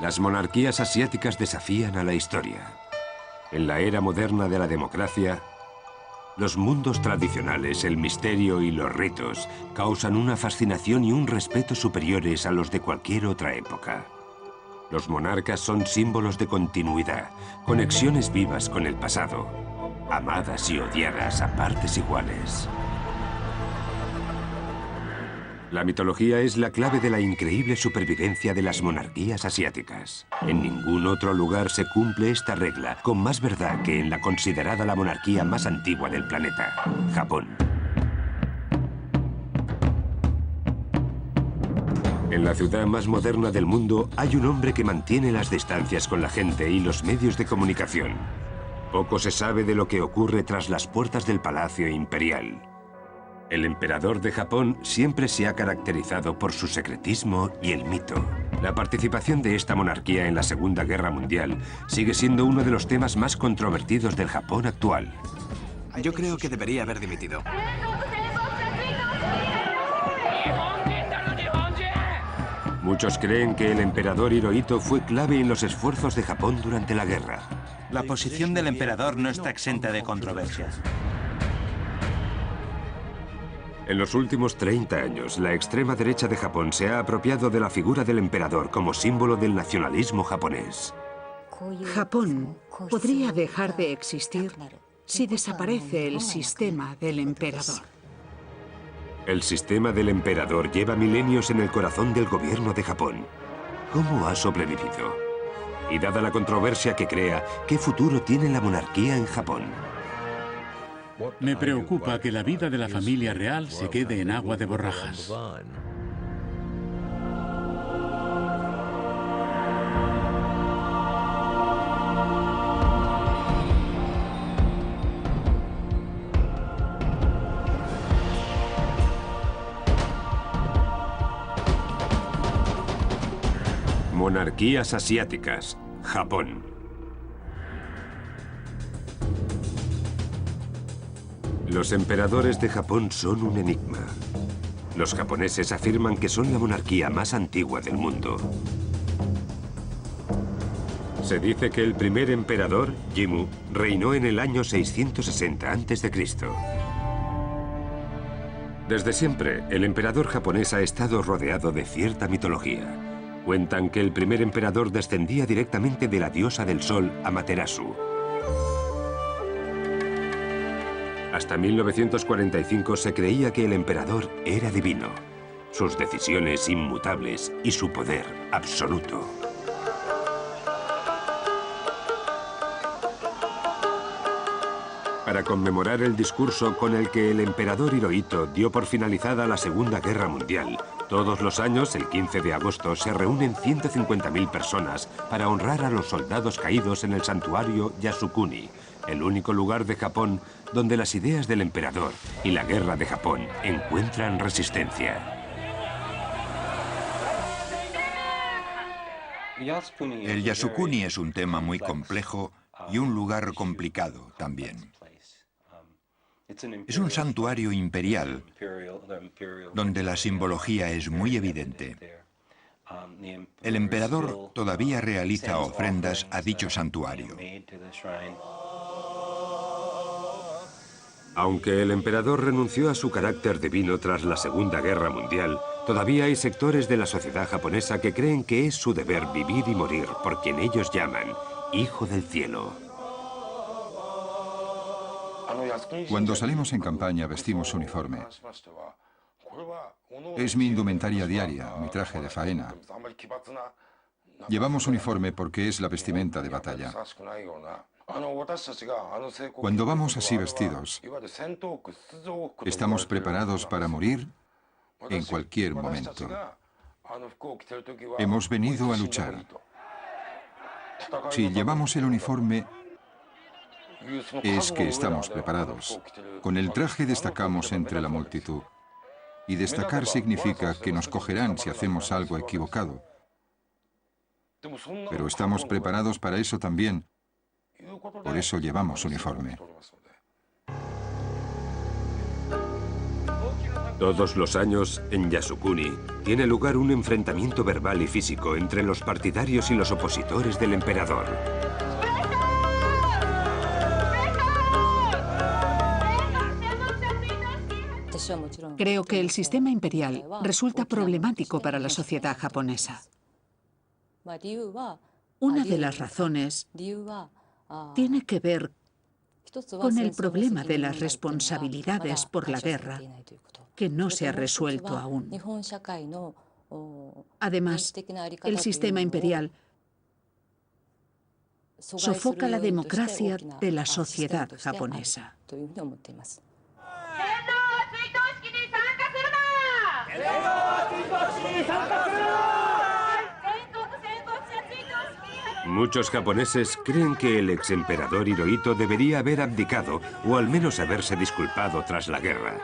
Las monarquías asiáticas desafían a la historia. En la era moderna de la democracia, los mundos tradicionales, el misterio y los ritos causan una fascinación y un respeto superiores a los de cualquier otra época. Los monarcas son símbolos de continuidad, conexiones vivas con el pasado, amadas y odiadas a partes iguales. La mitología es la clave de la increíble supervivencia de las monarquías asiáticas. En ningún otro lugar se cumple esta regla con más verdad que en la considerada la monarquía más antigua del planeta, Japón. En la ciudad más moderna del mundo hay un hombre que mantiene las distancias con la gente y los medios de comunicación. Poco se sabe de lo que ocurre tras las puertas del Palacio Imperial. El emperador de Japón siempre se ha caracterizado por su secretismo y el mito. La participación de esta monarquía en la Segunda Guerra Mundial sigue siendo uno de los temas más controvertidos del Japón actual. Yo creo que debería haber dimitido. Muchos creen que el emperador Hirohito fue clave en los esfuerzos de Japón durante la guerra. La posición del emperador no está exenta de controversias. En los últimos 30 años, la extrema derecha de Japón se ha apropiado de la figura del emperador como símbolo del nacionalismo japonés. Japón podría dejar de existir si desaparece el sistema del emperador. El sistema del emperador lleva milenios en el corazón del gobierno de Japón. ¿Cómo ha sobrevivido? Y dada la controversia que crea, ¿qué futuro tiene la monarquía en Japón? Me preocupa que la vida de la familia real se quede en agua de borrajas. Monarquías asiáticas, Japón. Los emperadores de Japón son un enigma. Los japoneses afirman que son la monarquía más antigua del mundo. Se dice que el primer emperador, Jimmu, reinó en el año 660 a.C. Desde siempre, el emperador japonés ha estado rodeado de cierta mitología. Cuentan que el primer emperador descendía directamente de la diosa del sol, Amaterasu. Hasta 1945 se creía que el emperador era divino, sus decisiones inmutables y su poder absoluto. Para conmemorar el discurso con el que el emperador Hirohito dio por finalizada la Segunda Guerra Mundial, todos los años, el 15 de agosto, se reúnen 150.000 personas para honrar a los soldados caídos en el santuario Yasukuni, el único lugar de Japón donde las ideas del emperador y la guerra de Japón encuentran resistencia. El Yasukuni es un tema muy complejo y un lugar complicado también. Es un santuario imperial donde la simbología es muy evidente. El emperador todavía realiza ofrendas a dicho santuario. Aunque el emperador renunció a su carácter divino tras la Segunda Guerra Mundial, todavía hay sectores de la sociedad japonesa que creen que es su deber vivir y morir por quien ellos llaman Hijo del Cielo. Cuando salimos en campaña vestimos uniforme. Es mi indumentaria diaria, mi traje de faena. Llevamos uniforme porque es la vestimenta de batalla. Cuando vamos así vestidos, estamos preparados para morir en cualquier momento. Hemos venido a luchar. Si llevamos el uniforme, es que estamos preparados. Con el traje destacamos entre la multitud. Y destacar significa que nos cogerán si hacemos algo equivocado. Pero estamos preparados para eso también. Por eso llevamos uniforme. Todos los años, en Yasukuni, tiene lugar un enfrentamiento verbal y físico entre los partidarios y los opositores del emperador. Creo que el sistema imperial resulta problemático para la sociedad japonesa. Una de las razones tiene que ver con el problema de las responsabilidades por la guerra, que no se ha resuelto aún. Además, el sistema imperial sofoca la democracia de la sociedad japonesa. Muchos japoneses creen que el exemperador Hirohito debería haber abdicado o al menos haberse disculpado tras la guerra.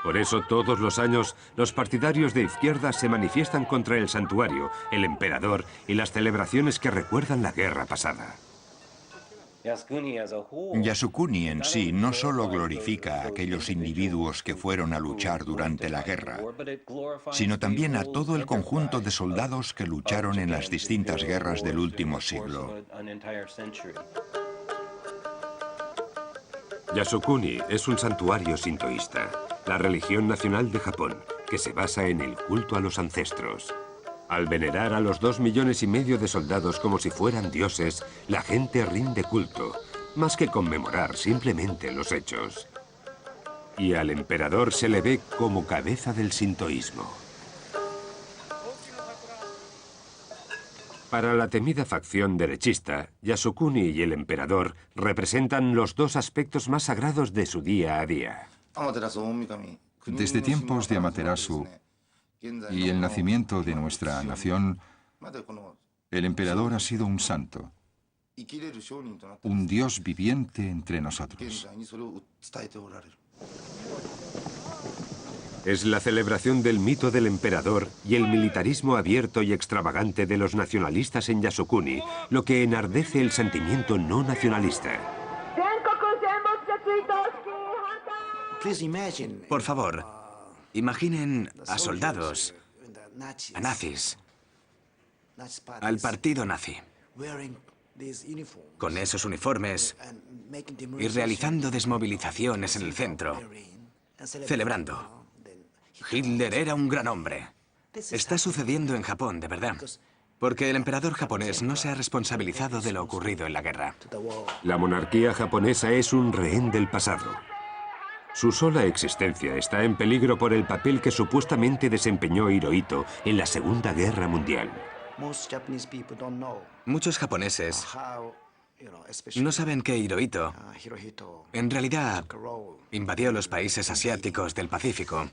Por eso, todos los años, los partidarios de izquierda se manifiestan contra el santuario, el emperador y las celebraciones que recuerdan la guerra pasada. Yasukuni en sí no solo glorifica a aquellos individuos que fueron a luchar durante la guerra, sino también a todo el conjunto de soldados que lucharon en las distintas guerras del último siglo. Yasukuni es un santuario sintoísta, la religión nacional de Japón, que se basa en el culto a los ancestros. Al venerar a los 2,5 millones de soldados como si fueran dioses, la gente rinde culto, más que conmemorar simplemente los hechos. Y al emperador se le ve como cabeza del sintoísmo. Para la temida facción derechista, Yasukuni y el emperador representan los dos aspectos más sagrados de su día a día. Desde tiempos de Amaterasu y el nacimiento de nuestra nación, el emperador ha sido un santo, un dios viviente entre nosotros. Es la celebración del mito del emperador y el militarismo abierto y extravagante de los nacionalistas en Yasukuni lo que enardece el sentimiento no nacionalista. Por favor, imaginen a soldados, a nazis, al partido nazi, con esos uniformes y realizando desmovilizaciones en el centro, celebrando. Hitler era un gran hombre. Está sucediendo en Japón, de verdad, porque el emperador japonés no se ha responsabilizado de lo ocurrido en la guerra. La monarquía japonesa es un rehén del pasado. Su sola existencia está en peligro por el papel que supuestamente desempeñó Hirohito en la Segunda Guerra Mundial. Muchos japoneses no saben que Hirohito, en realidad, invadió los países asiáticos del Pacífico,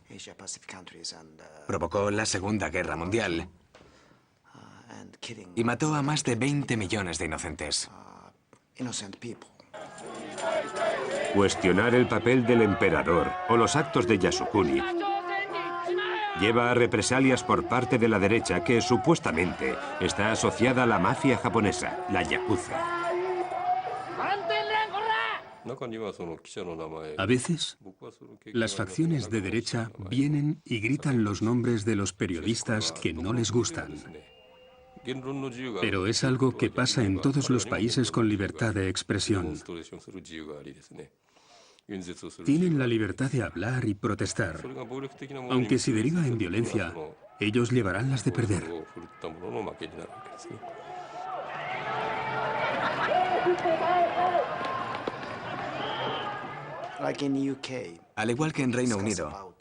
provocó la Segunda Guerra Mundial y mató a más de 20 millones de inocentes. Cuestionar el papel del emperador o los actos de Yasukuni lleva a represalias por parte de la derecha que supuestamente está asociada a la mafia japonesa, la Yakuza. A veces, las facciones de derecha vienen y gritan los nombres de los periodistas que no les gustan. Pero es algo que pasa en todos los países con libertad de expresión. Tienen la libertad de hablar y protestar. Aunque si deriva en violencia, ellos llevarán las de perder. Al igual que en Reino Unido,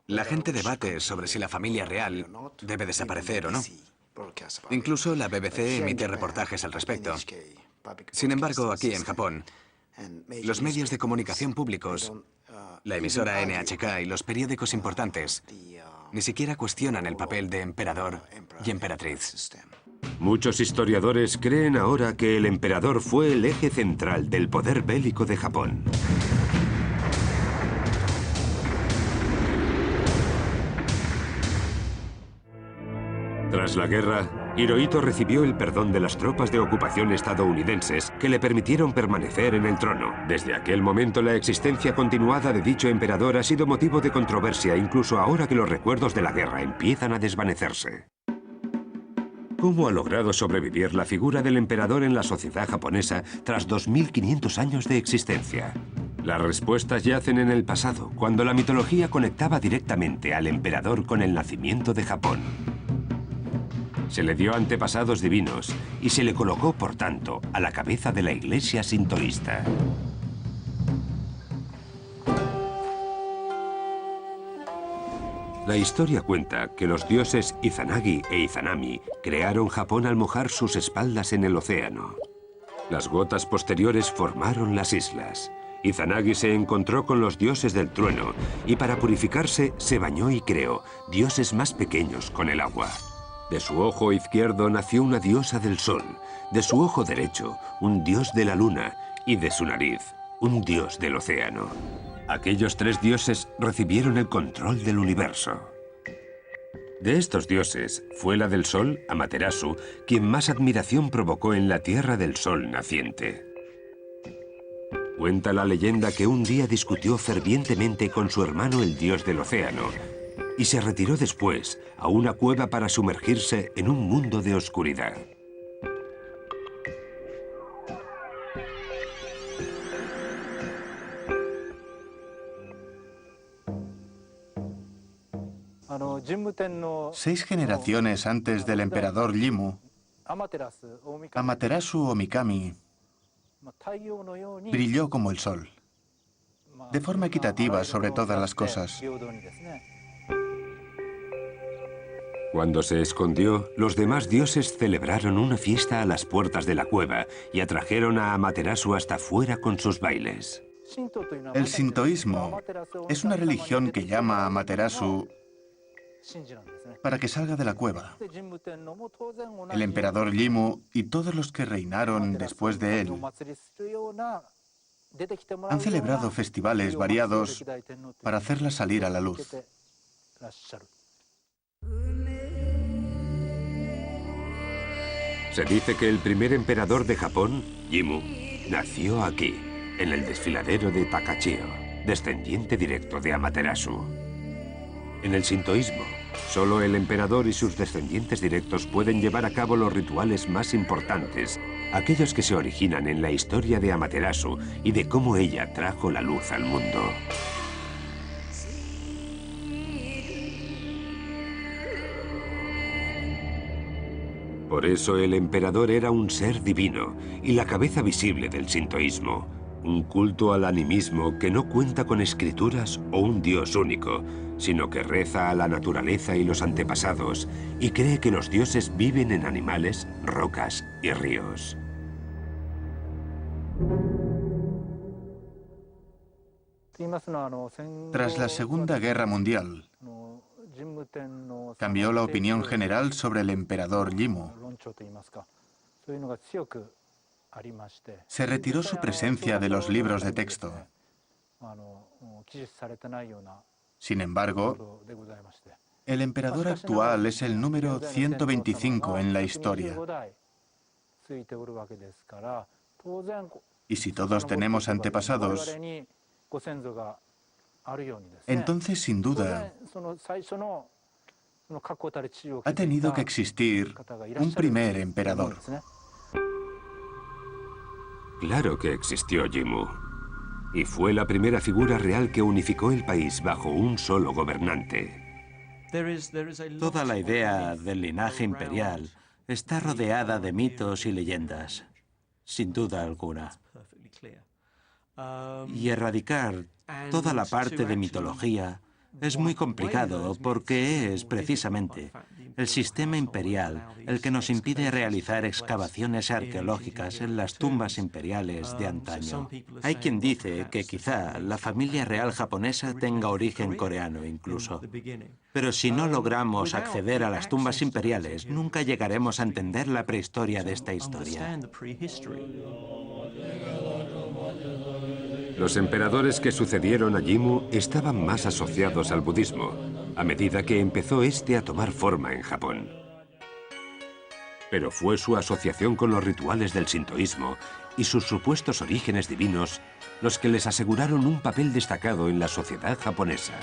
la gente debate sobre si la familia real debe desaparecer o no. Incluso la BBC emite reportajes al respecto. Sin embargo, aquí en Japón, los medios de comunicación públicos, la emisora NHK y los periódicos importantes, ni siquiera cuestionan el papel de emperador y emperatriz. Muchos historiadores creen ahora que el emperador fue el eje central del poder bélico de Japón. Tras la guerra, Hirohito recibió el perdón de las tropas de ocupación estadounidenses que le permitieron permanecer en el trono. Desde aquel momento la existencia continuada de dicho emperador ha sido motivo de controversia, incluso ahora que los recuerdos de la guerra empiezan a desvanecerse. ¿Cómo ha logrado sobrevivir la figura del emperador en la sociedad japonesa tras 2500 años de existencia? Las respuestas yacen en el pasado, cuando la mitología conectaba directamente al emperador con el nacimiento de Japón. Se le dio antepasados divinos y se le colocó, por tanto, a la cabeza de la iglesia sintoísta. La historia cuenta que los dioses Izanagi e Izanami crearon Japón al mojar sus espaldas en el océano. Las gotas posteriores formaron las islas. Izanagi se encontró con los dioses del trueno y para purificarse se bañó y creó dioses más pequeños con el agua. De su ojo izquierdo nació una diosa del sol, de su ojo derecho un dios de la luna y de su nariz un dios del océano. Aquellos tres dioses recibieron el control del universo. De estos dioses fue la del sol, Amaterasu, quien más admiración provocó en la tierra del sol naciente. Cuenta la leyenda que un día discutió fervientemente con su hermano el dios del océano y se retiró después a una cueva para sumergirse en un mundo de oscuridad. Seis generaciones antes del emperador Jimmu, Amaterasu o Mikami brilló como el sol, de forma equitativa sobre todas las cosas. Cuando se escondió, los demás dioses celebraron una fiesta a las puertas de la cueva y atrajeron a Amaterasu hasta fuera con sus bailes. El sintoísmo es una religión que llama a Amaterasu para que salga de la cueva. El emperador Jimmu y todos los que reinaron después de él han celebrado festivales variados para hacerla salir a la luz. Se dice que el primer emperador de Japón, Jimmu, nació aquí, en el desfiladero de Takachio, descendiente directo de Amaterasu. En el sintoísmo, solo el emperador y sus descendientes directos pueden llevar a cabo los rituales más importantes, aquellos que se originan en la historia de Amaterasu y de cómo ella trajo la luz al mundo. Por eso el emperador era un ser divino y la cabeza visible del sintoísmo, un culto al animismo que no cuenta con escrituras o un dios único, sino que reza a la naturaleza y los antepasados y cree que los dioses viven en animales, rocas y ríos. Tras la Segunda Guerra Mundial, cambió la opinión general sobre el emperador Jimmu. Se retiró su presencia de los libros de texto. Sin embargo, el emperador actual es el número 125 en la historia. Y si todos tenemos antepasados, entonces, sin duda, ha tenido que existir un primer emperador. Claro que existió Jimmu. Y fue la primera figura real que unificó el país bajo un solo gobernante. Toda la idea del linaje imperial está rodeada de mitos y leyendas, sin duda alguna. Y erradicar toda la parte de mitología es muy complicado porque es precisamente el sistema imperial el que nos impide realizar excavaciones arqueológicas en las tumbas imperiales de antaño. Hay quien dice que quizá la familia real japonesa tenga origen coreano incluso. Pero si no logramos acceder a las tumbas imperiales, nunca llegaremos a entender la prehistoria de esta historia. Los emperadores que sucedieron a Jimmu estaban más asociados al budismo, a medida que empezó este a tomar forma en Japón. Pero fue su asociación con los rituales del sintoísmo y sus supuestos orígenes divinos los que les aseguraron un papel destacado en la sociedad japonesa.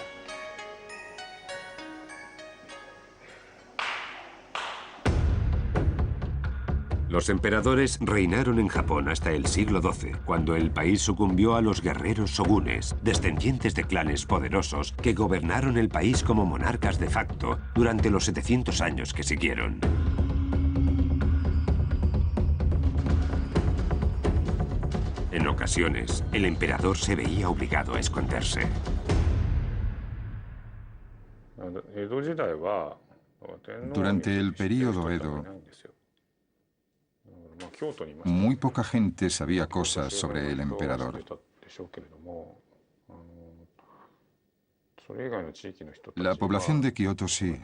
Los emperadores reinaron en Japón hasta el siglo XII, cuando el país sucumbió a los guerreros shogunes, descendientes de clanes poderosos que gobernaron el país como monarcas de facto durante los 700 años que siguieron. En ocasiones, el emperador se veía obligado a esconderse. Durante el período Edo, muy poca gente sabía cosas sobre el emperador. La población de Kioto sí,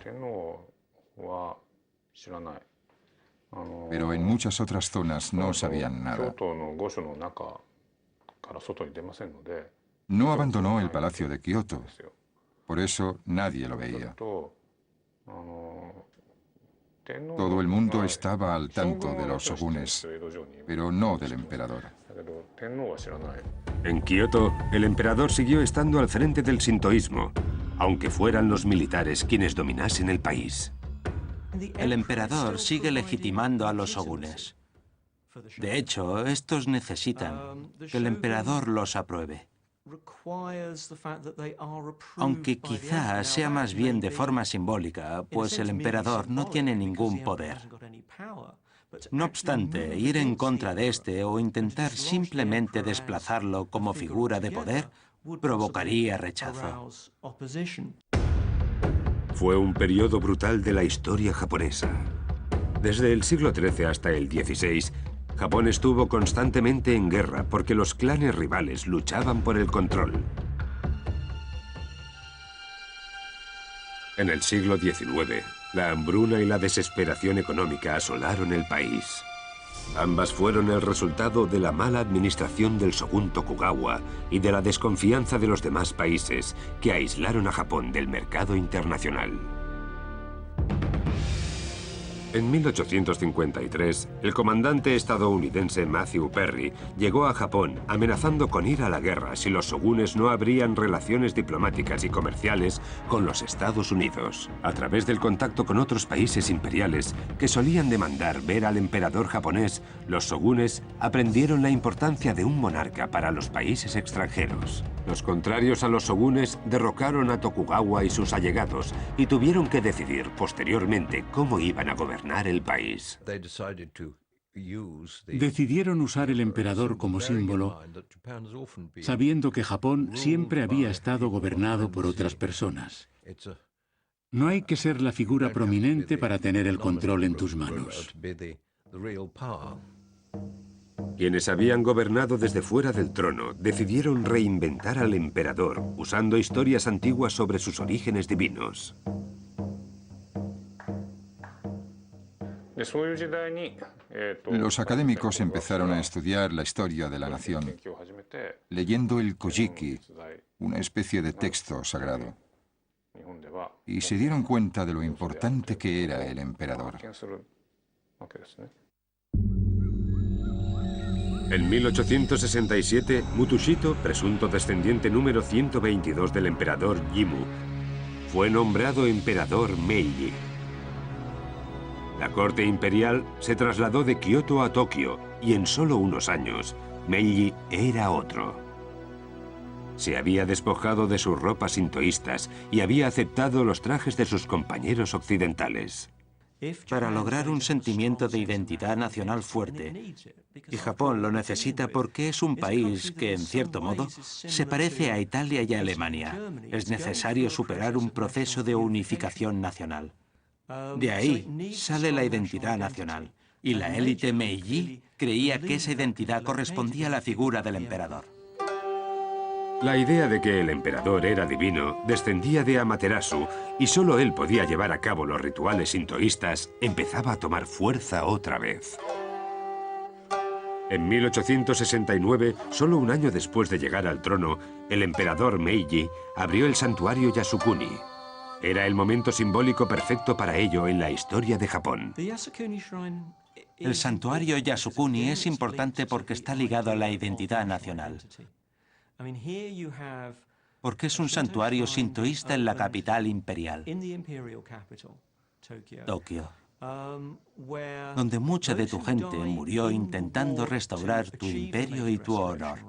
pero en muchas otras zonas no sabían nada. No abandonó el palacio de Kioto, por eso nadie lo veía. Todo el mundo estaba al tanto de los shogunes, pero no del emperador. En Kioto, el emperador siguió estando al frente del sintoísmo, aunque fueran los militares quienes dominasen el país. El emperador sigue legitimando a los shogunes. De hecho, estos necesitan que el emperador los apruebe. Aunque quizá sea más bien de forma simbólica, pues el emperador no tiene ningún poder. No obstante, ir en contra de este o intentar simplemente desplazarlo como figura de poder provocaría rechazo. Fue un periodo brutal de la historia japonesa. Desde el siglo XIII hasta el XVI, Japón estuvo constantemente en guerra porque los clanes rivales luchaban por el control. En el siglo XIX, la hambruna y la desesperación económica asolaron el país. Ambas fueron el resultado de la mala administración del Shogun Tokugawa y de la desconfianza de los demás países que aislaron a Japón del mercado internacional. En 1853, el comandante estadounidense Matthew Perry llegó a Japón amenazando con ir a la guerra si los shogunes no abrían relaciones diplomáticas y comerciales con los Estados Unidos. A través del contacto con otros países imperiales que solían demandar ver al emperador japonés, los shogunes aprendieron la importancia de un monarca para los países extranjeros. Los contrarios a los shogunes derrocaron a Tokugawa y sus allegados y tuvieron que decidir posteriormente cómo iban a gobernar el país. Decidieron usar el emperador como símbolo, sabiendo que Japón siempre había estado gobernado por otras personas. No hay que ser la figura prominente para tener el control en tus manos. Quienes habían gobernado desde fuera del trono decidieron reinventar al emperador usando historias antiguas sobre sus orígenes divinos. Los académicos empezaron a estudiar la historia de la nación, leyendo el Kojiki, una especie de texto sagrado, y se dieron cuenta de lo importante que era el emperador. En 1867, Mutushito, presunto descendiente número 122 del emperador Jimmu, fue nombrado emperador Meiji. La corte imperial se trasladó de Kioto a Tokio y en solo unos años, Meiji era otro. Se había despojado de sus ropas sintoístas y había aceptado los trajes de sus compañeros occidentales. Para lograr un sentimiento de identidad nacional fuerte, y Japón lo necesita porque es un país que, en cierto modo, se parece a Italia y a Alemania, es necesario superar un proceso de unificación nacional. De ahí sale la identidad nacional, y la élite Meiji creía que esa identidad correspondía a la figura del emperador. La idea de que el emperador era divino descendía de Amaterasu y solo él podía llevar a cabo los rituales sintoístas empezaba a tomar fuerza otra vez. En 1869, solo un año después de llegar al trono, el emperador Meiji abrió el santuario Yasukuni. Era el momento simbólico perfecto para ello en la historia de Japón. El santuario Yasukuni es importante porque está ligado a la identidad nacional. Porque es un santuario sintoísta en la capital imperial, Tokio, donde mucha de tu gente murió intentando restaurar tu imperio y tu honor.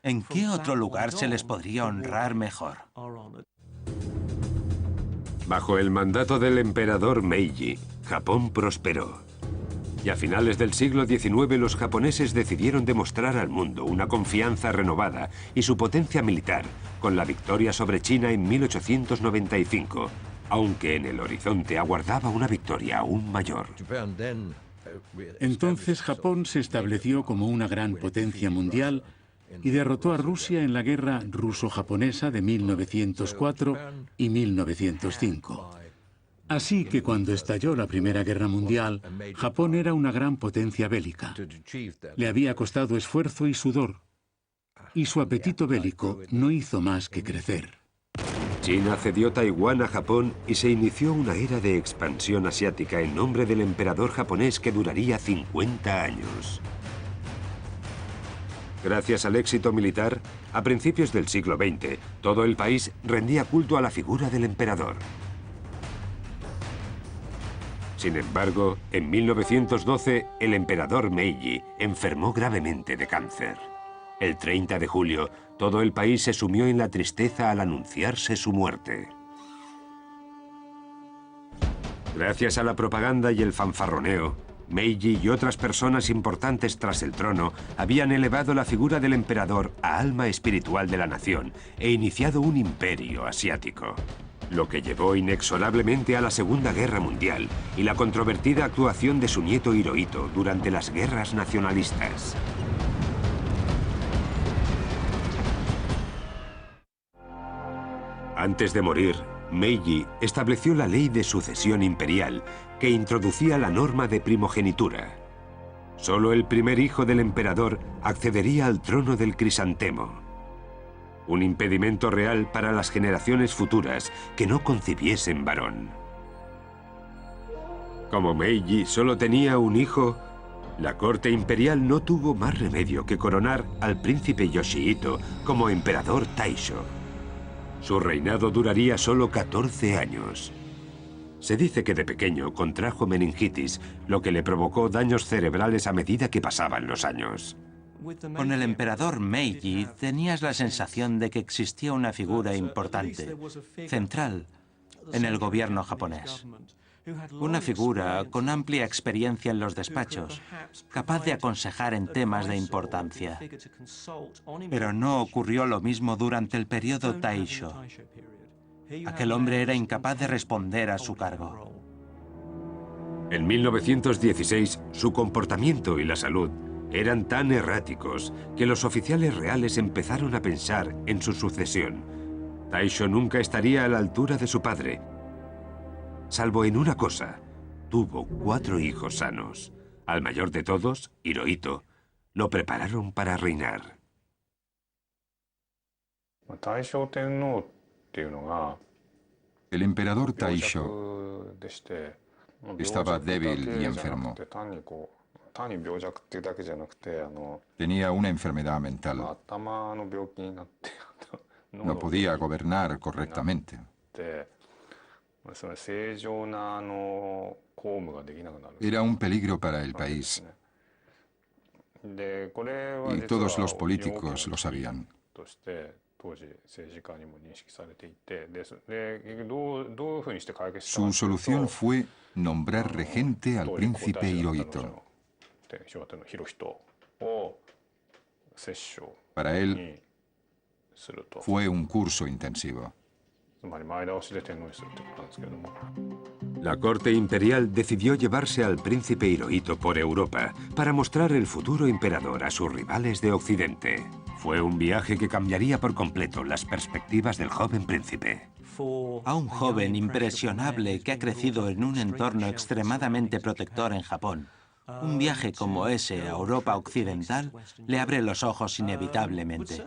¿En qué otro lugar se les podría honrar mejor? Bajo el mandato del emperador Meiji, Japón prosperó. Y a finales del siglo XIX los japoneses decidieron demostrar al mundo una confianza renovada y su potencia militar con la victoria sobre China en 1895, aunque en el horizonte aguardaba una victoria aún mayor. Entonces Japón se estableció como una gran potencia mundial y derrotó a Rusia en la guerra ruso-japonesa de 1904 y 1905. Así que cuando estalló la Primera Guerra Mundial, Japón era una gran potencia bélica. Le había costado esfuerzo y sudor, y su apetito bélico no hizo más que crecer. China cedió Taiwán a Japón y se inició una era de expansión asiática en nombre del emperador japonés que duraría 50 años. Gracias al éxito militar, a principios del siglo XX, todo el país rendía culto a la figura del emperador. Sin embargo, en 1912, el emperador Meiji enfermó gravemente de cáncer. El 30 de julio, todo el país se sumió en la tristeza al anunciarse su muerte. Gracias a la propaganda y el fanfarroneo, Meiji y otras personas importantes tras el trono habían elevado la figura del emperador a alma espiritual de la nación e iniciado un imperio asiático. Lo que llevó inexorablemente a la Segunda Guerra Mundial y la controvertida actuación de su nieto Hirohito durante las guerras nacionalistas. Antes de morir, Meiji estableció la ley de sucesión imperial que introducía la norma de primogenitura. Solo el primer hijo del emperador accedería al trono del crisantemo. Un impedimento real para las generaciones futuras que no concibiesen varón. Como Meiji solo tenía un hijo, la corte imperial no tuvo más remedio que coronar al príncipe Yoshihito como emperador Taisho. Su reinado duraría solo 14 años. Se dice que de pequeño contrajo meningitis, lo que le provocó daños cerebrales a medida que pasaban los años. Con el emperador Meiji tenías la sensación de que existía una figura importante, central, en el gobierno japonés. Una figura con amplia experiencia en los despachos, capaz de aconsejar en temas de importancia. Pero no ocurrió lo mismo durante el periodo Taisho. Aquel hombre era incapaz de responder a su cargo. En 1916, su comportamiento y la salud eran tan erráticos que los oficiales reales empezaron a pensar en su sucesión. Taisho nunca estaría a la altura de su padre. Salvo en una cosa, tuvo 4 hijos sanos. Al mayor de todos, Hirohito, lo prepararon para reinar. El emperador Taisho estaba débil y enfermo. Tenía una enfermedad mental. No podía gobernar correctamente. Era un peligro para el país. Y todos los políticos lo sabían. Su solución fue nombrar regente al príncipe Hirohito. Para él fue un curso intensivo. La corte imperial decidió llevarse al príncipe Hirohito por Europa para mostrar el futuro emperador a sus rivales de Occidente. Fue un viaje que cambiaría por completo las perspectivas del joven príncipe. A un joven impresionable que ha crecido en un entorno extremadamente protector en Japón, un viaje como ese a Europa occidental le abre los ojos inevitablemente.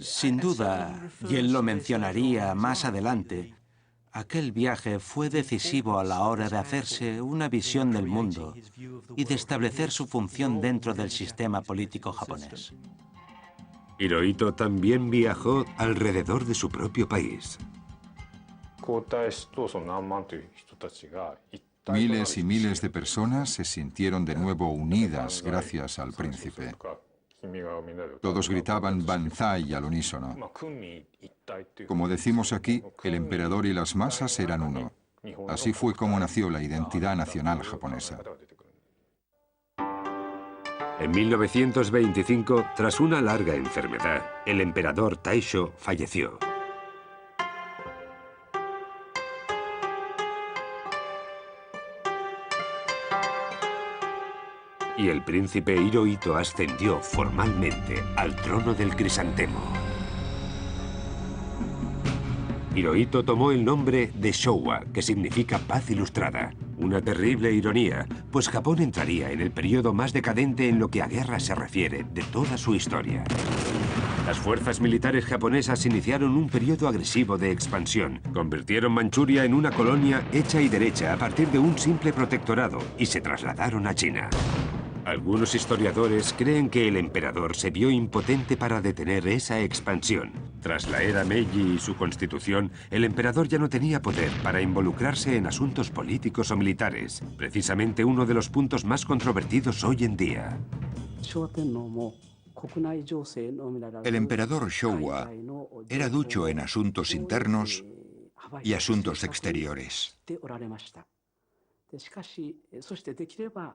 Sin duda, y él lo mencionaría más adelante, Aquel viaje fue decisivo a la hora de hacerse una visión del mundo y de establecer su función dentro del sistema político japonés. Hirohito también viajó alrededor de su propio país. Miles y miles de personas se sintieron de nuevo unidas gracias al príncipe. Todos gritaban Banzai al unísono. Como decimos aquí, el emperador y las masas eran uno. Así fue como nació la identidad nacional japonesa. En 1925, tras una larga enfermedad, el emperador Taisho falleció. Y el príncipe Hirohito ascendió formalmente al trono del crisantemo. Hirohito tomó el nombre de Showa, que significa paz ilustrada. Una terrible ironía, pues Japón entraría en el periodo más decadente en lo que a guerra se refiere de toda su historia. Las fuerzas militares japonesas iniciaron un periodo agresivo de expansión. Convirtieron Manchuria en una colonia hecha y derecha a partir de un simple protectorado y se trasladaron a China. Algunos historiadores creen que el emperador se vio impotente para detener esa expansión. Tras la era Meiji y su constitución, el emperador ya no tenía poder para involucrarse en asuntos políticos o militares, precisamente uno de los puntos más controvertidos hoy en día. El emperador Showa era ducho en asuntos internos y asuntos exteriores.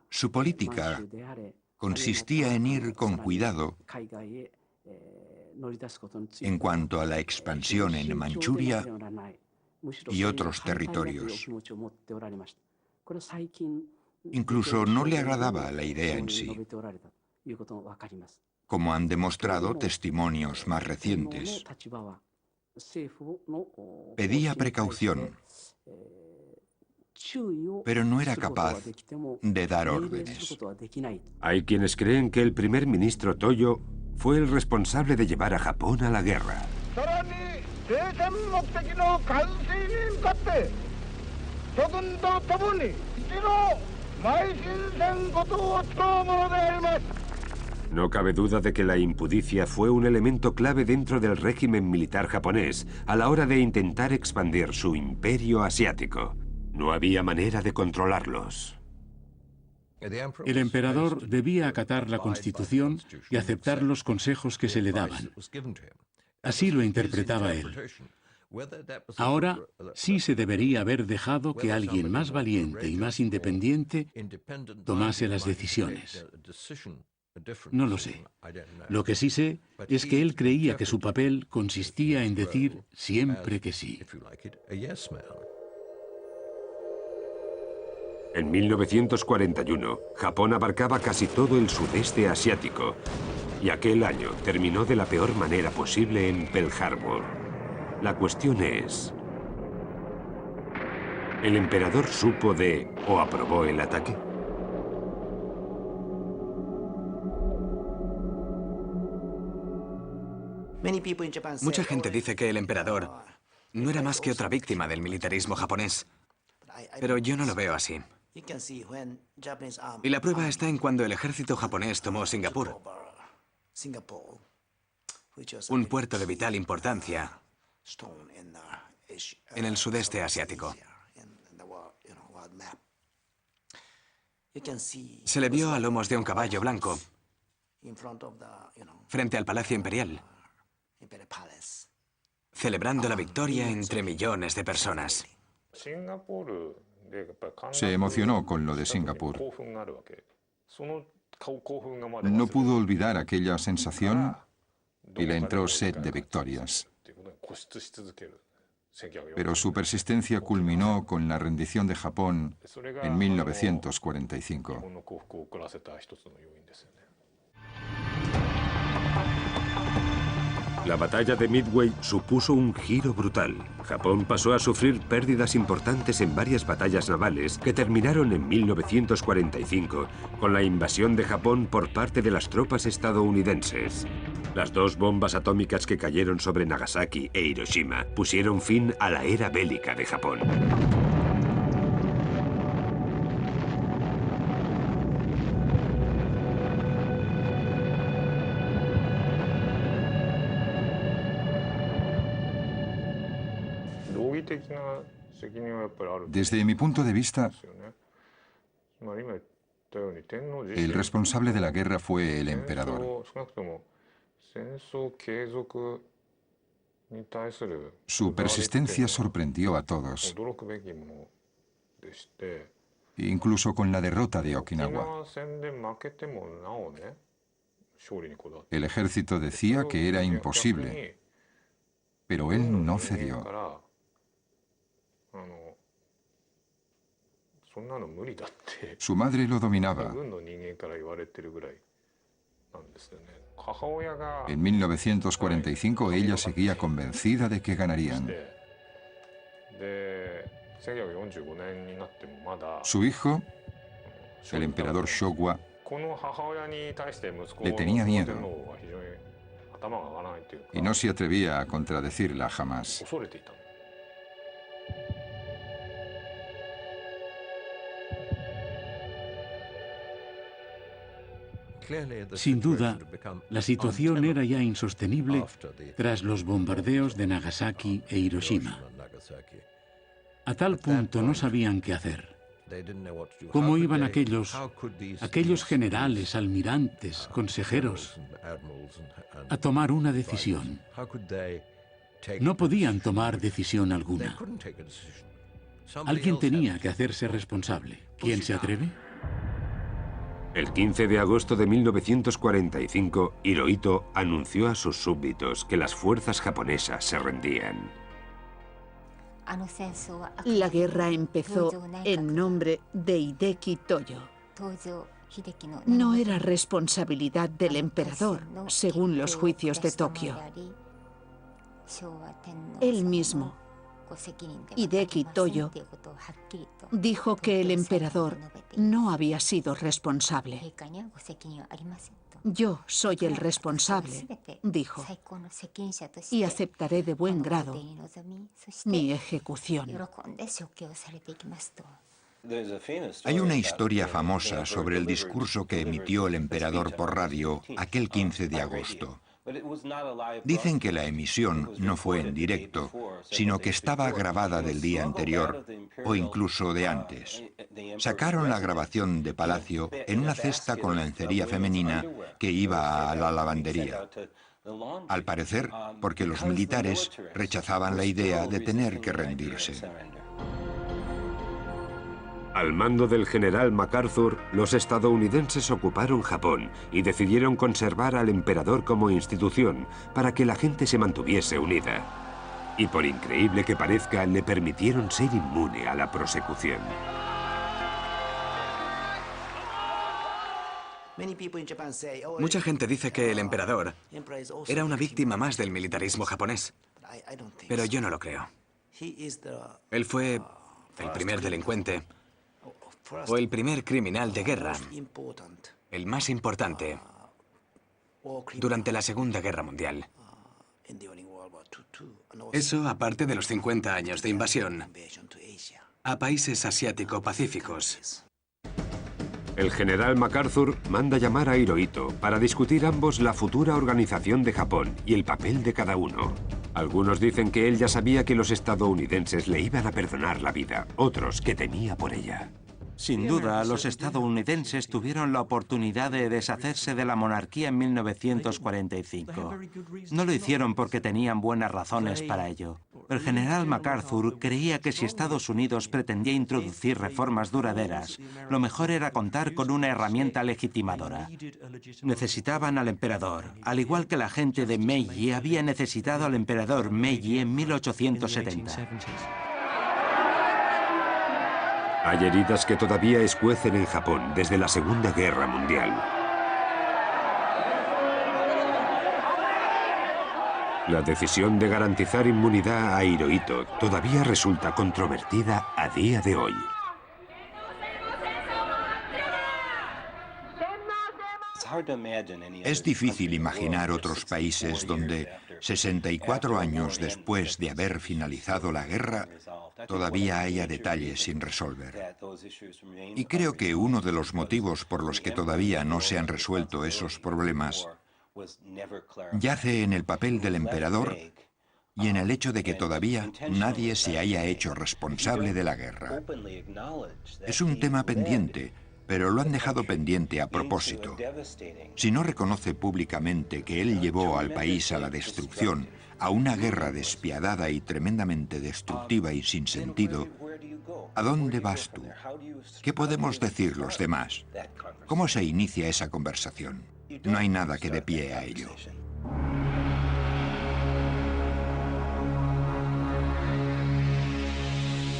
Su política consistía en ir con cuidado en cuanto a la expansión en Manchuria y otros territorios. Incluso no le agradaba la idea en sí, como han demostrado testimonios más recientes. Pedía precaución, pero no era capaz de dar órdenes. Hay quienes creen que el primer ministro Toyo fue el responsable de llevar a Japón a la guerra. No cabe duda de que la impudicia fue un elemento clave dentro del régimen militar japonés a la hora de intentar expandir su imperio asiático. No había manera de controlarlos. El emperador debía acatar la Constitución y aceptar los consejos que se le daban. Así lo interpretaba él. Ahora sí se debería haber dejado que alguien más valiente y más independiente tomase las decisiones. No lo sé. Lo que sí sé es que él creía que su papel consistía en decir siempre que sí. En 1941, Japón abarcaba casi todo el sudeste asiático y aquel año terminó de la peor manera posible en Pearl Harbor. La cuestión es, ¿el emperador supo de o aprobó el ataque? Mucha gente dice que el emperador no era más que otra víctima del militarismo japonés, pero yo no lo veo así. Y la prueba está en cuando el ejército japonés tomó Singapur, un puerto de vital importancia en el sudeste asiático. Se le vio a lomos de un caballo blanco frente al Palacio Imperial, celebrando la victoria entre millones de personas. Se emocionó con lo de Singapur. No pudo olvidar aquella sensación y le entró sed de victorias. Pero su persistencia culminó con la rendición de Japón en 1945. La batalla de Midway supuso un giro brutal. Japón pasó a sufrir pérdidas importantes en varias batallas navales que terminaron en 1945 con la invasión de Japón por parte de las tropas estadounidenses. Las dos bombas atómicas que cayeron sobre Nagasaki e Hiroshima pusieron fin a la era bélica de Japón. Desde mi punto de vista, el responsable de la guerra fue el emperador. Su persistencia sorprendió a todos, incluso con la derrota de Okinawa. El ejército decía que era imposible, pero él no cedió. Su madre lo dominaba. En 1945 ella seguía convencida de que ganarían. Su hijo, el emperador Showa, le tenía miedo y no se atrevía a contradecirla jamás. Sin duda, la situación era ya insostenible tras los bombardeos de Nagasaki e Hiroshima. A tal punto no sabían qué hacer. ¿Cómo iban aquellos generales, almirantes, consejeros a tomar una decisión? No podían tomar decisión alguna. Alguien tenía que hacerse responsable. ¿Quién se atreve? El 15 de agosto de 1945, Hirohito anunció a sus súbditos que las fuerzas japonesas se rendían. La guerra empezó en nombre de Hideki Toyo. No era responsabilidad del emperador, según los juicios de Tokio. Él mismo, Hideki Toyo, dijo que el emperador no había sido responsable. Yo soy el responsable, dijo, y aceptaré de buen grado mi ejecución. Hay una historia famosa sobre el discurso que emitió el emperador por radio aquel 15 de agosto. Dicen que la emisión no fue en directo, sino que estaba grabada del día anterior o incluso de antes. Sacaron la grabación de Palacio en una cesta con lencería femenina que iba a la lavandería. Al parecer, porque los militares rechazaban la idea de tener que rendirse. Al mando del general MacArthur, los estadounidenses ocuparon Japón y decidieron conservar al emperador como institución para que la gente se mantuviese unida. Y por increíble que parezca, le permitieron ser inmune a la persecución. Mucha gente dice que el emperador era una víctima más del militarismo japonés, pero yo no lo creo. Él fue el primer delincuente o el primer criminal de guerra, el más importante durante la Segunda Guerra Mundial. Eso aparte de los 50 años de invasión a países asiático-pacíficos. El general MacArthur manda llamar a Hirohito para discutir ambos la futura organización de Japón y el papel de cada uno. Algunos dicen que él ya sabía que los estadounidenses le iban a perdonar la vida, otros que temía por ella. Sin duda, los estadounidenses tuvieron la oportunidad de deshacerse de la monarquía en 1945. No lo hicieron porque tenían buenas razones para ello. El general MacArthur creía que si Estados Unidos pretendía introducir reformas duraderas, lo mejor era contar con una herramienta legitimadora. Necesitaban al emperador, al igual que la gente de Meiji había necesitado al emperador Meiji en 1870. Hay heridas que todavía escuecen en Japón desde la Segunda Guerra Mundial. La decisión de garantizar inmunidad a Hirohito todavía resulta controvertida a día de hoy. Es difícil imaginar otros países donde, 64 años después de haber finalizado la guerra, todavía haya detalles sin resolver. Y creo que uno de los motivos por los que todavía no se han resuelto esos problemas yace en el papel del emperador y en el hecho de que todavía nadie se haya hecho responsable de la guerra. Es un tema pendiente, pero lo han dejado pendiente a propósito. Si no reconoce públicamente que él llevó al país a la destrucción, a una guerra despiadada y tremendamente destructiva y sin sentido, ¿a dónde vas tú? ¿Qué podemos decir los demás? ¿Cómo se inicia esa conversación? No hay nada que dé pie a ello.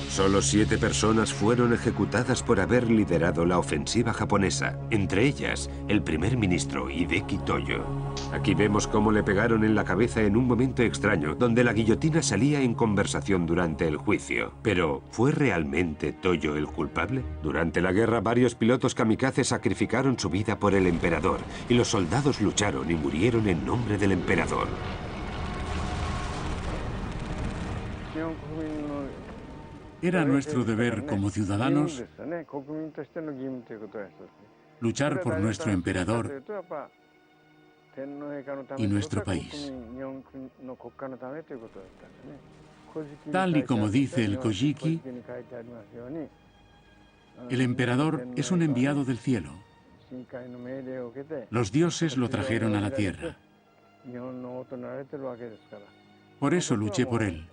Solo 7 personas fueron ejecutadas por haber liderado la ofensiva japonesa, entre ellas el primer ministro Hideki Toyo. Aquí vemos cómo le pegaron en la cabeza en un momento extraño, donde la guillotina salía en conversación durante el juicio. Pero, ¿fue realmente Toyo el culpable? Durante la guerra, varios pilotos kamikaze sacrificaron su vida por el emperador, y los soldados lucharon y murieron en nombre del emperador. Era nuestro deber como ciudadanos luchar por nuestro emperador y nuestro país. Tal y como dice el Kojiki, el emperador es un enviado del cielo. Los dioses lo trajeron a la tierra. Por eso luché por él.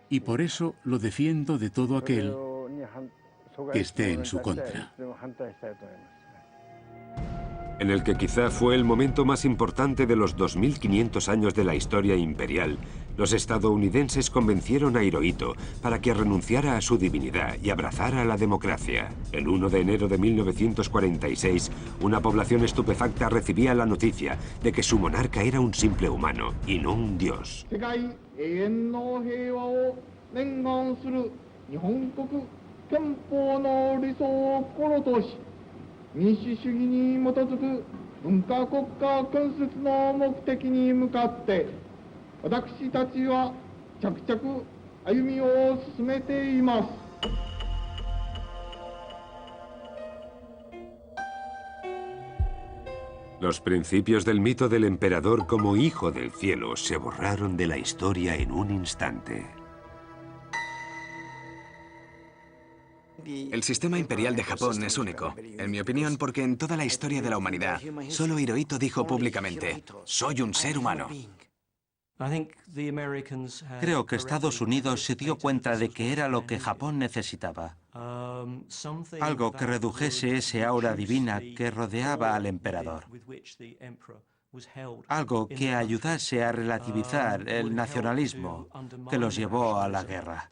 Y por eso lo defiendo de todo aquel que esté en su contra. En el que quizá fue el momento más importante de los 2500 años de la historia imperial, los estadounidenses convencieron a Hirohito para que renunciara a su divinidad y abrazara la democracia. El 1 de enero de 1946, una población estupefacta recibía la noticia de que su monarca era un simple humano y no un dios. Los principios del mito del emperador como hijo del cielo se borraron de la historia en un instante. El sistema imperial de Japón es único, en mi opinión, porque en toda la historia de la humanidad, solo Hirohito dijo públicamente: "Soy un ser humano". Creo que Estados Unidos se dio cuenta de que era lo que Japón necesitaba. Algo que redujese ese aura divina que rodeaba al emperador. Algo que ayudase a relativizar el nacionalismo que los llevó a la guerra.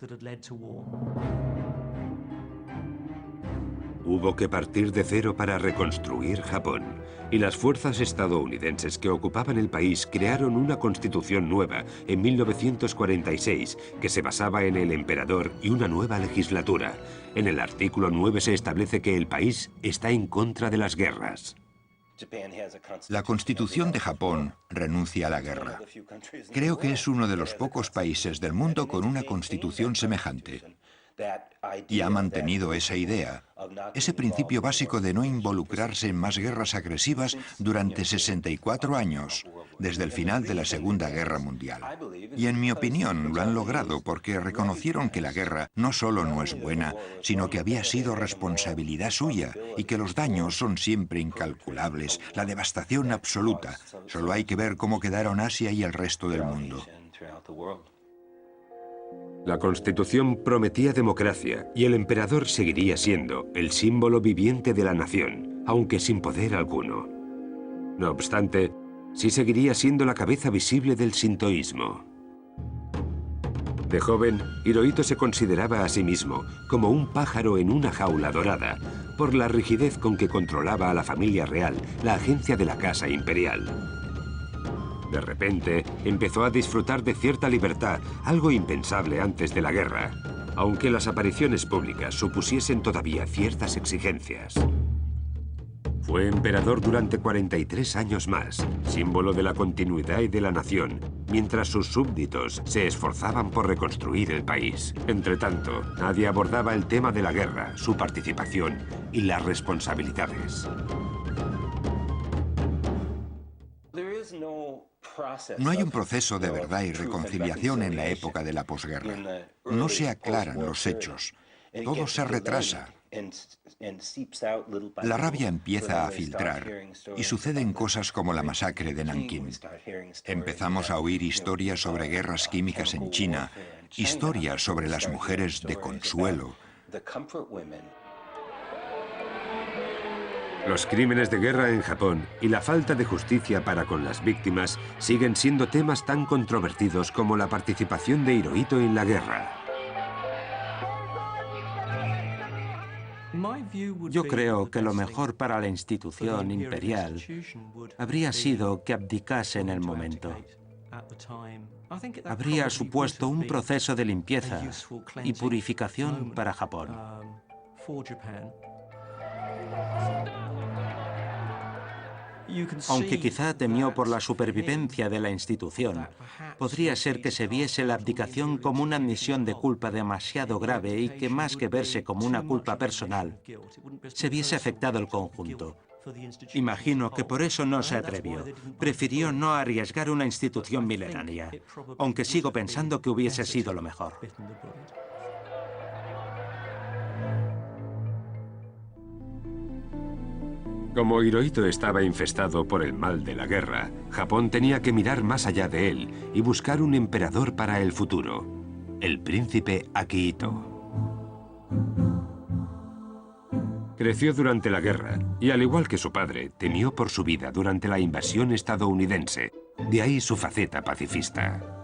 Hubo que partir de cero para reconstruir Japón, y las fuerzas estadounidenses que ocupaban el país crearon una constitución nueva en 1946 que se basaba en el emperador y una nueva legislatura. En el artículo 9 se establece que el país está en contra de las guerras. La Constitución de Japón renuncia a la guerra. Creo que es uno de los pocos países del mundo con una constitución semejante. Y ha mantenido esa idea, ese principio básico de no involucrarse en más guerras agresivas durante 64 años, desde el final de la Segunda Guerra Mundial. Y en mi opinión lo han logrado porque reconocieron que la guerra no solo no es buena, sino que había sido responsabilidad suya y que los daños son siempre incalculables, la devastación absoluta. Solo hay que ver cómo quedaron Asia y el resto del mundo. La Constitución prometía democracia y el emperador seguiría siendo el símbolo viviente de la nación, aunque sin poder alguno. No obstante, sí seguiría siendo la cabeza visible del sintoísmo. De joven, Hirohito se consideraba a sí mismo como un pájaro en una jaula dorada, por la rigidez con que controlaba a la familia real, la agencia de la Casa Imperial. De repente, empezó a disfrutar de cierta libertad, algo impensable antes de la guerra, aunque las apariciones públicas supusiesen todavía ciertas exigencias. Fue emperador durante 43 años más, símbolo de la continuidad y de la nación, mientras sus súbditos se esforzaban por reconstruir el país. Entretanto, nadie abordaba el tema de la guerra, su participación y las responsabilidades. No hay un proceso de verdad y reconciliación en la época de la posguerra. No se aclaran los hechos. Todo se retrasa. La rabia empieza a filtrar y suceden cosas como la masacre de Nankín. Empezamos a oír historias sobre guerras químicas en China, historias sobre las mujeres de consuelo. Los crímenes de guerra en Japón y la falta de justicia para con las víctimas siguen siendo temas tan controvertidos como la participación de Hirohito en la guerra. Yo creo que lo mejor para la institución imperial habría sido que abdicase en el momento. Habría supuesto un proceso de limpieza y purificación para Japón. Aunque quizá temió por la supervivencia de la institución, podría ser que se viese la abdicación como una admisión de culpa demasiado grave y que más que verse como una culpa personal, se viese afectado el conjunto. Imagino que por eso no se atrevió. Prefirió no arriesgar una institución milenaria, aunque sigo pensando que hubiese sido lo mejor. Como Hirohito estaba infestado por el mal de la guerra, Japón tenía que mirar más allá de él y buscar un emperador para el futuro, el príncipe Akihito. Creció durante la guerra y, al igual que su padre, temió por su vida durante la invasión estadounidense. De ahí su faceta pacifista.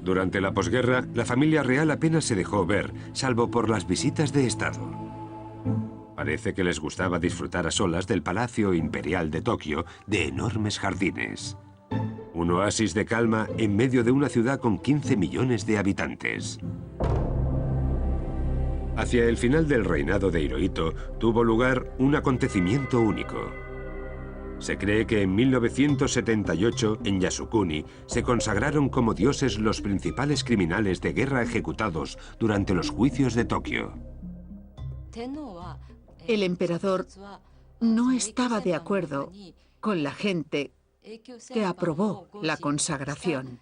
Durante la posguerra, la familia real apenas se dejó ver, salvo por las visitas de Estado. Parece que les gustaba disfrutar a solas del Palacio Imperial de Tokio, de enormes jardines. Un oasis de calma en medio de una ciudad con 15 millones de habitantes. Hacia el final del reinado de Hirohito, tuvo lugar un acontecimiento único. Se cree que en 1978, en Yasukuni, se consagraron como dioses los principales criminales de guerra ejecutados durante los juicios de Tokio. El emperador no estaba de acuerdo con la gente que aprobó la consagración.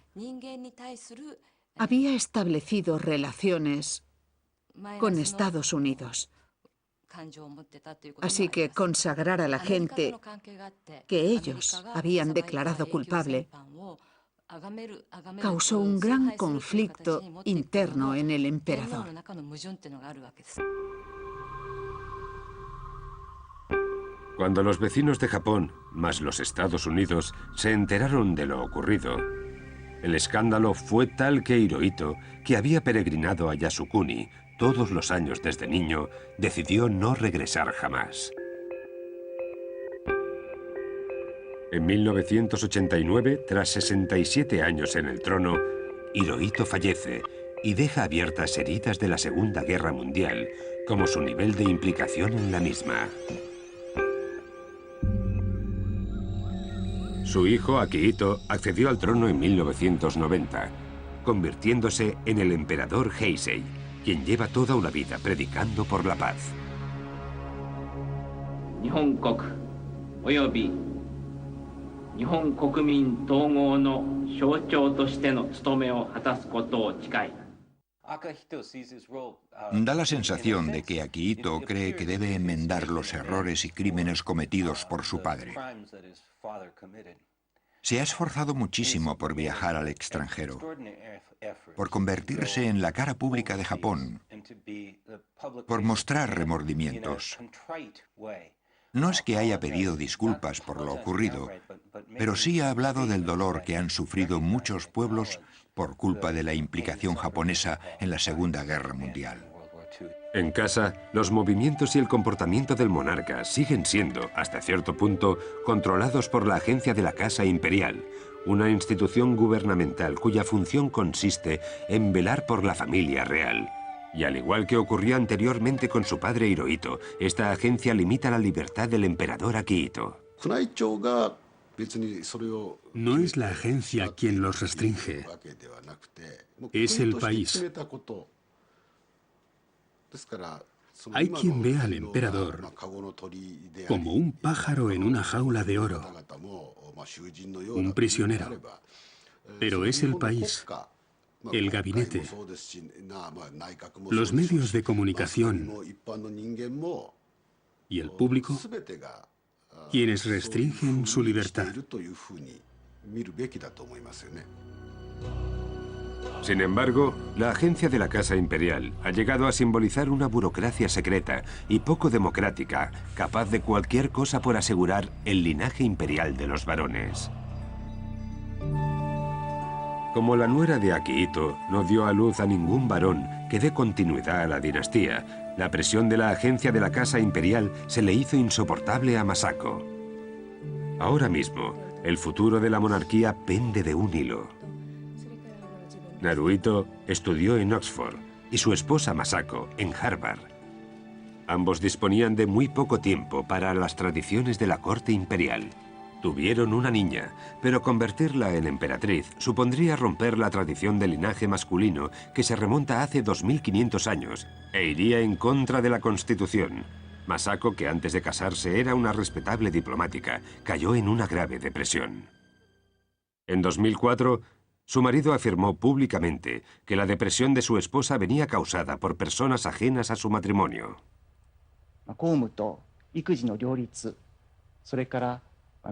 Había establecido relaciones con Estados Unidos. Así que consagrar a la gente que ellos habían declarado culpable causó un gran conflicto interno en el emperador. Cuando los vecinos de Japón, más los Estados Unidos, se enteraron de lo ocurrido, el escándalo fue tal que Hirohito, que había peregrinado a Yasukuni todos los años desde niño, decidió no regresar jamás. En 1989, tras 67 años en el trono, Hirohito fallece y deja abiertas heridas de la Segunda Guerra Mundial, como su nivel de implicación en la misma. Su hijo, Akihito, accedió al trono en 1990, convirtiéndose en el emperador Heisei, quien lleva toda una vida predicando por la paz. Da la sensación de que Akihito cree que debe enmendar los errores y crímenes cometidos por su padre. Se ha esforzado muchísimo por viajar al extranjero, por convertirse en la cara pública de Japón, por mostrar remordimientos. No es que haya pedido disculpas por lo ocurrido, pero sí ha hablado del dolor que han sufrido muchos pueblos por culpa de la implicación japonesa en la Segunda Guerra Mundial. En casa, los movimientos y el comportamiento del monarca siguen siendo, hasta cierto punto, controlados por la Agencia de la Casa Imperial, una institución gubernamental cuya función consiste en velar por la familia real. Y al igual que ocurrió anteriormente con su padre Hirohito, esta agencia limita la libertad del emperador Akihito. No es la agencia quien los restringe, es el país. Hay quien ve al emperador como un pájaro en una jaula de oro, un prisionero. Pero es el país, el gabinete, los medios de comunicación y el público quienes restringen su libertad. Sin embargo, la agencia de la Casa Imperial ha llegado a simbolizar una burocracia secreta y poco democrática, capaz de cualquier cosa por asegurar el linaje imperial de los varones. Como la nuera de Akihito no dio a luz a ningún varón que dé continuidad a la dinastía, la presión de la agencia de la Casa Imperial se le hizo insoportable a Masako. Ahora mismo, el futuro de la monarquía pende de un hilo. Naruhito estudió en Oxford y su esposa Masako en Harvard. Ambos disponían de muy poco tiempo para las tradiciones de la corte imperial. Tuvieron una niña, pero convertirla en emperatriz supondría romper la tradición del linaje masculino que se remonta hace 2500 años e iría en contra de la Constitución. Masako, que antes de casarse era una respetable diplomática, cayó en una grave depresión. En 2004, su marido afirmó públicamente que la depresión de su esposa venía causada por personas ajenas a su matrimonio.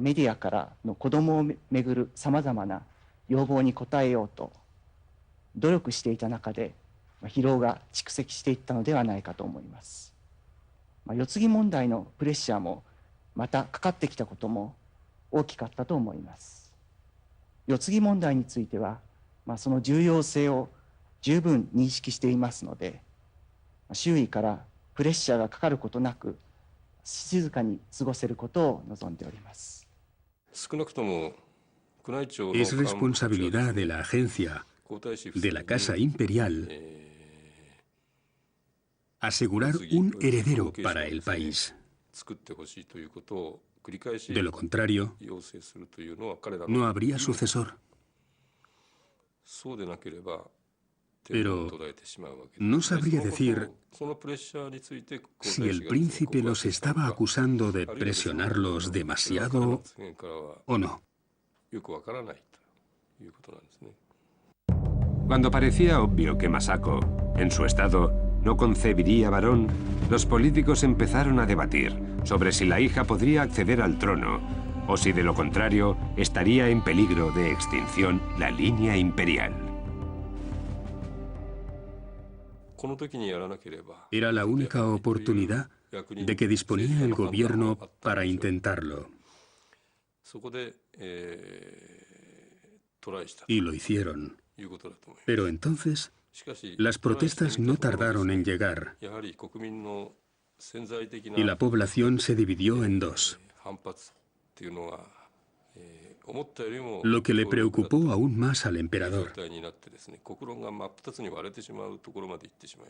メディアからの子供をめぐるさまざまな要望に応えようと努力していた中で疲労が蓄積していったのではないかと思います。世継ぎ問題のプレッシャーもまたかかってきたことも大きかったと思います。世継ぎ問題についてはその重要性を十分認識していますので、周囲からプレッシャーがかかることなく静かに過ごせることを望んでおります。Es responsabilidad de la agencia de la Casa Imperial asegurar un heredero para el país. De lo contrario, no habría sucesor. Pero no sabría decir si el príncipe los estaba acusando de presionarlos demasiado o no. Cuando parecía obvio que Masako, en su estado, no concebiría varón, los políticos empezaron a debatir sobre si la hija podría acceder al trono o si de lo contrario estaría en peligro de extinción la línea imperial. Era la única oportunidad de que disponía el gobierno para intentarlo. Y lo hicieron. Pero entonces, las protestas no tardaron en llegar. Y la población se dividió en dos. Lo que le preocupó aún más al emperador.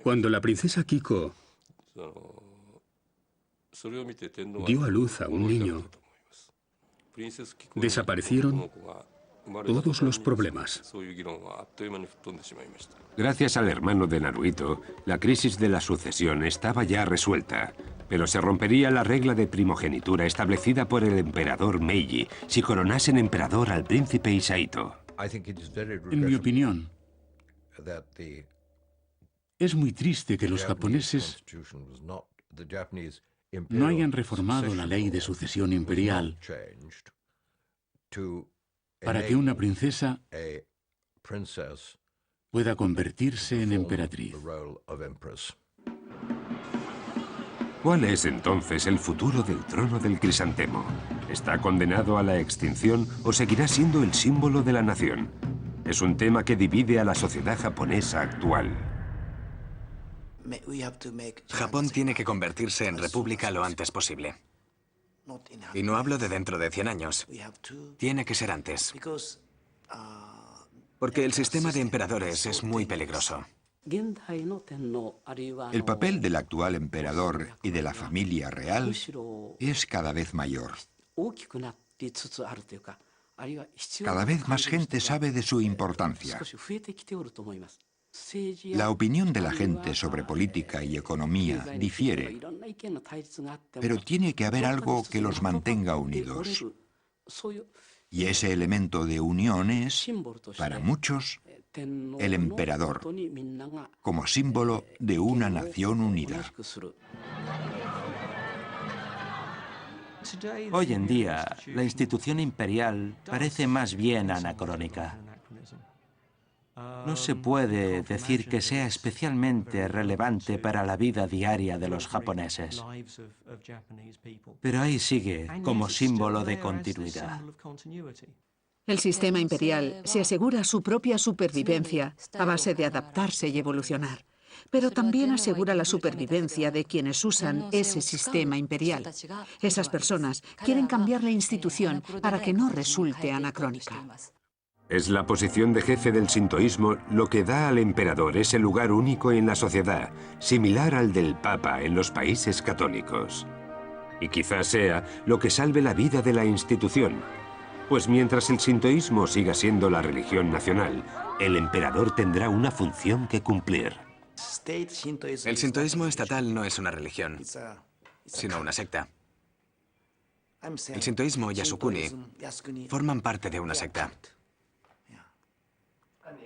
Cuando la princesa Kiko dio a luz a un niño, desaparecieron todos los problemas. Gracias al hermano de Naruhito, la crisis de la sucesión estaba ya resuelta, pero se rompería la regla de primogenitura establecida por el emperador Meiji si coronasen emperador al príncipe Hisahito. En mi opinión, es muy triste que los japoneses no hayan reformado la ley de sucesión imperial para que una princesa pueda convertirse en emperatriz. ¿Cuál es entonces el futuro del trono del crisantemo? ¿Está condenado a la extinción o seguirá siendo el símbolo de la nación? Es un tema que divide a la sociedad japonesa actual. Japón tiene que convertirse en república lo antes posible. Y no hablo de dentro de 100 años. Tiene que ser antes. Porque el sistema de emperadores es muy peligroso. El papel del actual emperador y de la familia real es cada vez mayor. Cada vez más gente sabe de su importancia. La opinión de la gente sobre política y economía difiere, pero tiene que haber algo que los mantenga unidos. Y ese elemento de unión es, para muchos, el emperador, como símbolo de una nación unida. Hoy en día, la institución imperial parece más bien anacrónica. No se puede decir que sea especialmente relevante para la vida diaria de los japoneses. Pero ahí sigue como símbolo de continuidad. El sistema imperial se asegura su propia supervivencia a base de adaptarse y evolucionar, pero también asegura la supervivencia de quienes usan ese sistema imperial. Esas personas quieren cambiar la institución para que no resulte anacrónica. Es la posición de jefe del sintoísmo lo que da al emperador ese lugar único en la sociedad, similar al del Papa en los países católicos. Y quizás sea lo que salve la vida de la institución, pues mientras el sintoísmo siga siendo la religión nacional, el emperador tendrá una función que cumplir. El sintoísmo estatal no es una religión, sino una secta. El sintoísmo y Yasukuni forman parte de una secta.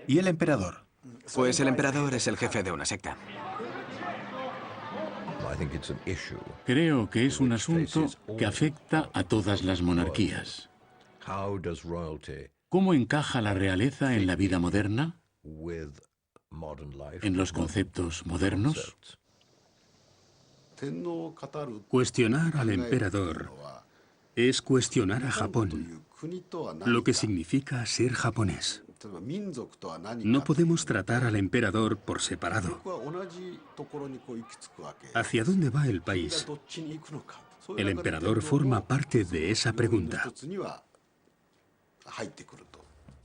¿Y el emperador? Pues el emperador es el jefe de una secta. Creo que es un asunto que afecta a todas las monarquías. ¿Cómo encaja la realeza en la vida moderna? ¿En los conceptos modernos? Cuestionar al emperador es cuestionar a Japón, lo que significa ser japonés. No podemos tratar al emperador por separado. ¿Hacia dónde va el país? El emperador forma parte de esa pregunta.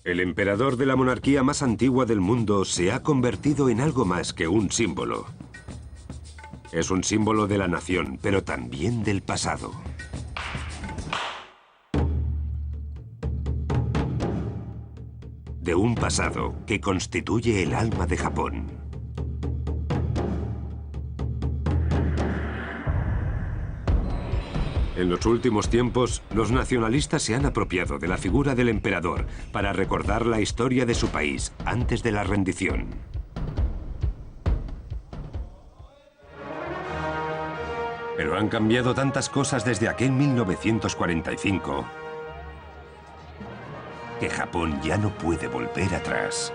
El emperador de la monarquía más antigua del mundo se ha convertido en algo más que un símbolo. Es un símbolo de la nación, pero también del pasado. De un pasado que constituye el alma de Japón. En los últimos tiempos, los nacionalistas se han apropiado de la figura del emperador para recordar la historia de su país antes de la rendición. Pero han cambiado tantas cosas desde aquel 1945 que Japón ya no puede volver atrás.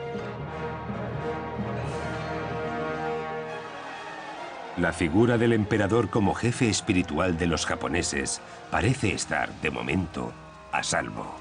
La figura del emperador como jefe espiritual de los japoneses parece estar, de momento, a salvo.